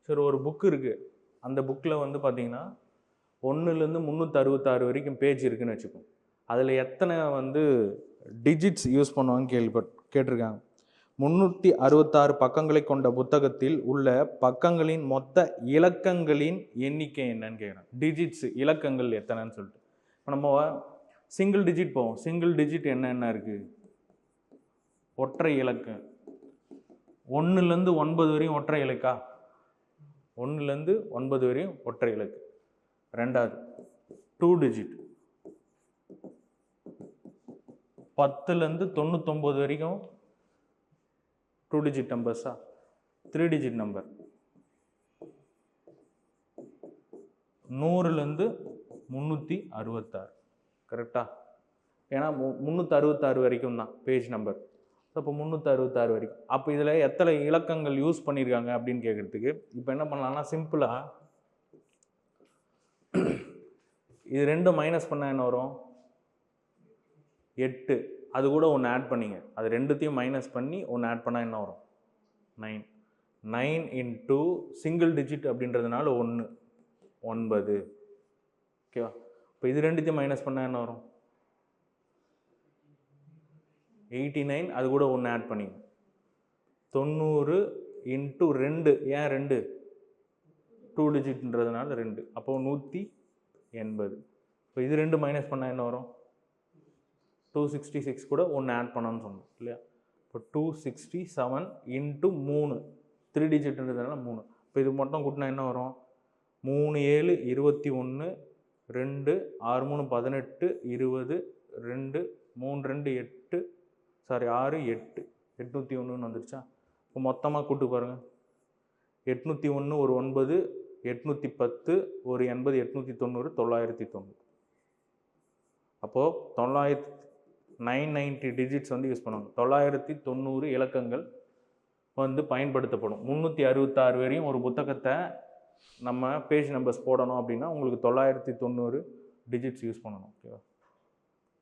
சரி, ஒரு புக் இருக்குது. அந்த புக்கில் வந்து பார்த்தீங்கன்னா 1லேருந்து 366 வரைக்கும் பேஜ் இருக்குதுன்னு வச்சுப்போம். அதில் எத்தனை வந்து டிஜிட்ஸ் யூஸ் பண்ணுவாங்கன்னு கேட்டிருக்காங்க. 366 பக்கங்களை கொண்ட புத்தகத்தில் உள்ள பக்கங்களின் மொத்த இலக்கங்களின் எண்ணிக்கை என்னன்னு கேட்குறேன். டிஜிட்ஸ் இலக்கங்கள் எத்தனைன்னு சொல்லிட்டு. இப்போ நம்ம சிங்கிள் டிஜிட் போவோம். சிங்கிள் டிஜிட் என்ன இருக்குது? ஒற்றை இலக்கு. 1லேருந்து 9 வரையும் ஒற்றை இலக்கா? 1லேருந்து 9 வரையும் ஒற்றை இலக்கு. ரெண்டாவது 2 டிஜிட். 10லேருந்து 99 வரைக்கும் 2 டிஜிட் நம்பர்ஸா? 3 டிஜிட் நம்பர். 100லேருந்து 366. கரெக்டா? ஏன்னா 366 வரைக்கும் தான் பேஜ் நம்பர். அப்போ 366 வரைக்கும். அப்போ இதில் எத்தனை இலக்கங்கள் யூஸ் பண்ணியிருக்காங்க அப்படின்னு கேட்குறதுக்கு இப்போ என்ன பண்ணலாம்னா, சிம்பிளாக இது ரெண்டும் மைனஸ் பண்ணால் என்ன வரும்? 8. அது கூட ஒன்று ஆட் பண்ணிங்க. அது ரெண்டுத்தையும் மைனஸ் பண்ணி ஒன்று ஆட் பண்ணால் என்ன வரும்? 9. 9 இன்ட்டு சிங்கிள் டிஜிட் அப்படின்றதுனால 1, 9. ஓகேவா? இப்போ இது ரெண்டுத்தையும் மைனஸ் பண்ணால் என்ன வரும்? 89. அது கூட ஒன்று ஆட் பண்ணிங்க. 90 இன்ட்டு 2. ஏன் 2? 2 டிஜிட்ன்றதுனால 2. அப்போ 180. இப்போ இது ரெண்டு மைனஸ் பண்ணால் என்ன வரும்? 266 கூட ஒன்று ஆட் பண்ணணும்னு சொன்னோம் இல்லையா? இப்போ 267 இன்ட்டு 3. 3 டிஜிட்ன்றதுனால 3. இப்போ இது மட்டும் கூட்டினா என்ன வரும்? 3 7 21, 2 6 3 18, 20, 2 3 2 8, 6 8, 801 வந்துருச்சா? இப்போ மொத்தமாக கூட்டு பாருங்கள். 801 ஒரு 9, 810 ஒரு 80, 890, 990. அப்போது 990 டிஜிட்ஸ் வந்து யூஸ் பண்ணுவாங்க. 990 இலக்கங்கள் வந்து பயன்படுத்தப்படும். 366 வரையும் ஒரு புத்தகத்தை நம்ம பேஜ் நம்பர்ஸ் போடணும் அப்படின்னா உங்களுக்கு 990 டிஜிட்ஸ் யூஸ் பண்ணணும். ஓகேவா?